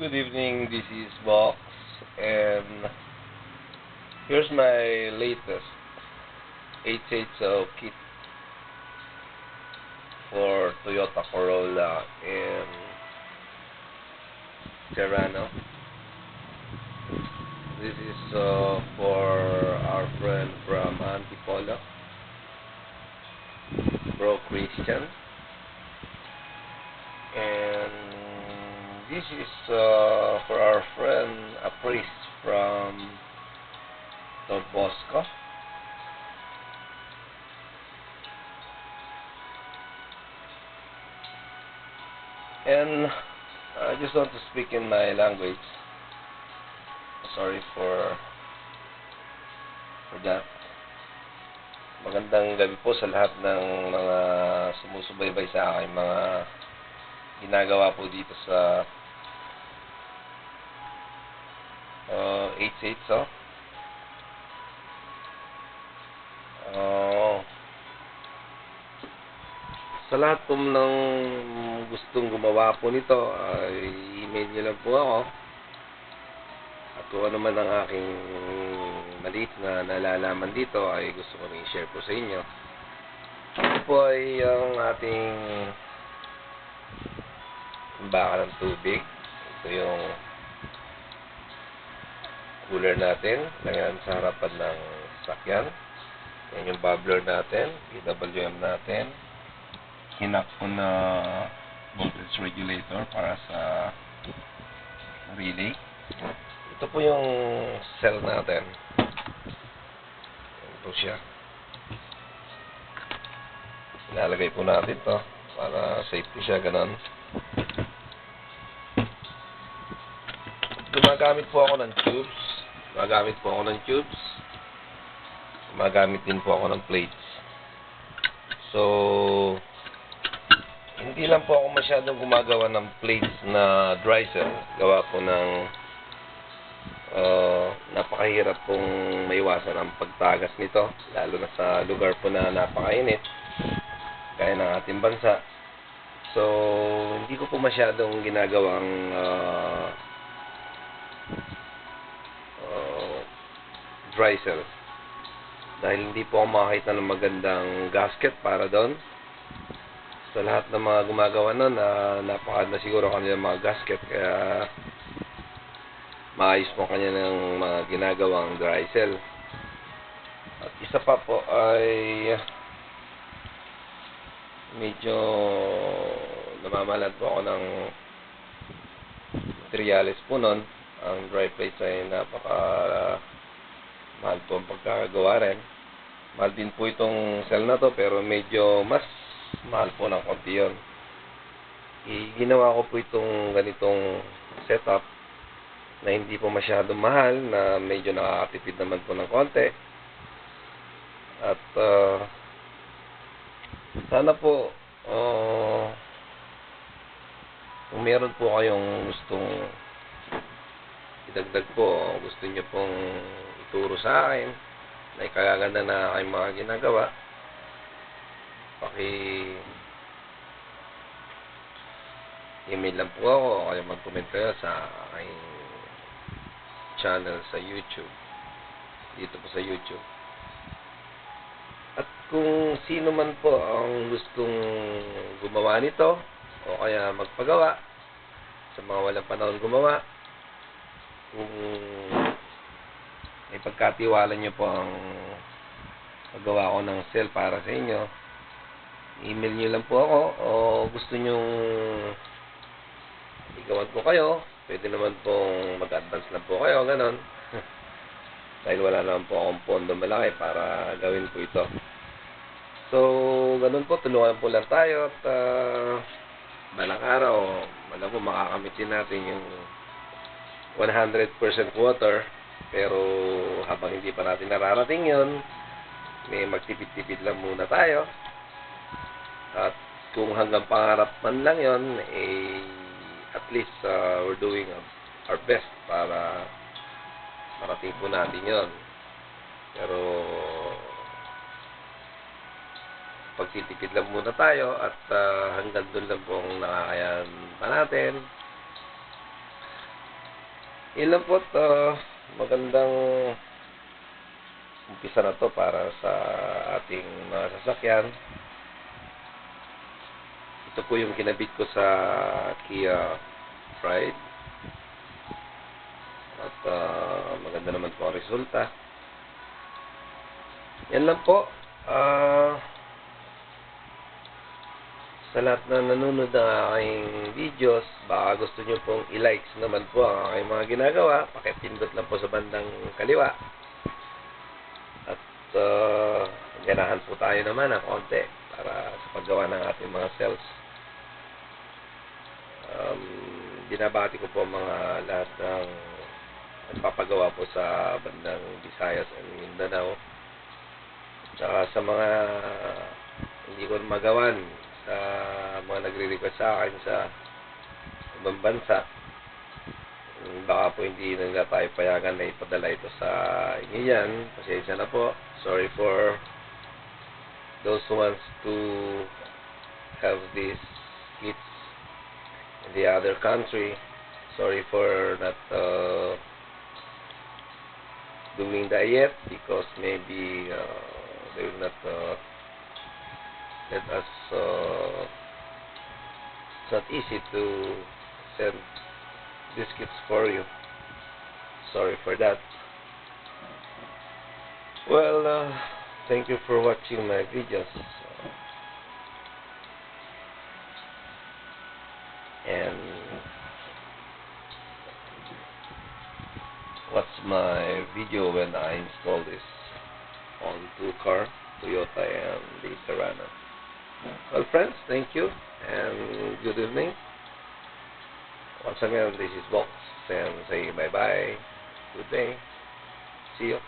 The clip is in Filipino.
Good evening, this is Box, and here's my latest 880 kit for Toyota Corolla and Terrano. This is for our friend from Antipolo, Bro Christian, and this is for our friend, a priest from Don Bosco. And I just want to speak in my language. Sorry for that. Magandang gabi po sa lahat ng mga sumusubaybay sa aking mga ginagawa po dito sa 880. Sa lahat po ng gustong gumawa po nito, ay email nyo lang po ako. At kung ano man ang aking maliit na nalalaman dito ay gusto ko rin i-share po sa inyo. Ito po ay ang ating baka ng tubig. Ito yung cooler natin. Lagyan sa harapan ng sakyan. Yan yung bubbler natin. PWM natin. Hinak ko na voltage regulator para sa relay. Ito po yung cell natin. Ito siya. Ilalagay po natin to para safety siya, ganon. Gumagamit po ako ng tubes. Gumagamit din po ako ng plates. So, hindi lang po ako masyadong gumagawa ng plates na dry cell. Gawa po ng napakahirap pong maiwasan ang pagtagas nito, lalo na sa lugar po na napakainit gaya ng ating bansa. So, hindi ko po masyadong ginagawang dry cell dahil hindi po ako makakita ng magandang gasket para doon. Sa lahat ng mga gumagawa nun, napakaganda siguro kanilang mga gasket, kaya maayos po kanya ng mga ginagawang dry cell. At isa pa po ay medyo namamalan po ako ng materials po nun. Ang dry plates ay mahal po ang pagkakagawa rin. Mahal din po itong cell na to, pero medyo mas mahal po ng konti yun. Ginawa ko po itong ganitong setup na hindi po masyadong mahal, na medyo nakakatipid naman po ng konti. At sana po kung meron po kayong gustong idagdag po, gusto nyo pong ituro sa akin na ikagaganda na aking mga ginagawa, email lang po ako o kaya mag-comment kayo sa aking channel sa YouTube, dito po sa YouTube. At kung sino man po ang gustong gumawa nito o kaya magpagawa, sa mga walang panahon gumawa, kung may pagkatiwala nyo po ang paggawa ko ng cell para sa inyo, email nyo lang po ako, o gusto nyong igawan po kayo, pwede naman pong mag-advance lang po kayo, ganon. Dahil wala naman po akong pondo malaki para gawin po ito. So, ganon po, tulungan po lang tayo, at balang araw, malam po makakamit din natin yung 100% water. Pero habang hindi pa natin nararating yun, may magtipid-tipid lang muna tayo. At kung hanggang pangarap man lang yun, at least we're doing our best para marating po natin yun. Pero pagtitipid lang muna tayo, at hanggang doon lang po ang nakakayan pa natin. Yun lang po, magandang umpisa na to para sa ating mga sasakyan. Ito po yung kinabit ko sa Kia Pride. At maganda naman po ang resulta. Yan lang po. Sa lahat na nanonood ng aking videos, baka gusto nyo pong i-likes naman po ang aking mga ginagawa. Pakipindot lang po sa bandang kaliwa. At ganahan po tayo naman ng konti para sa paggawa ng ating mga cells. Binabati ko po mga lahat ng nagpapagawa po sa bandang Visayas and Mindanao. Tsaka sa mga hindi ko magawan, sa mga nagre-request sa akin sa ibang bansa, baka po hindi na tayo payagan na ipadala ito sa inyo yan. Pasensya na po. Sorry for those who wants to have these kits in the other country. Sorry for not doing that yet, because maybe they will not let us it's not easy to send these kits for you. Sorry for that. Well, thank you for watching my videos. And watch my video when I install this on two car, Toyota and the Terrano. Well, friends, thank you and good evening. Once again, this is Vox and say bye-bye. Good day. See you.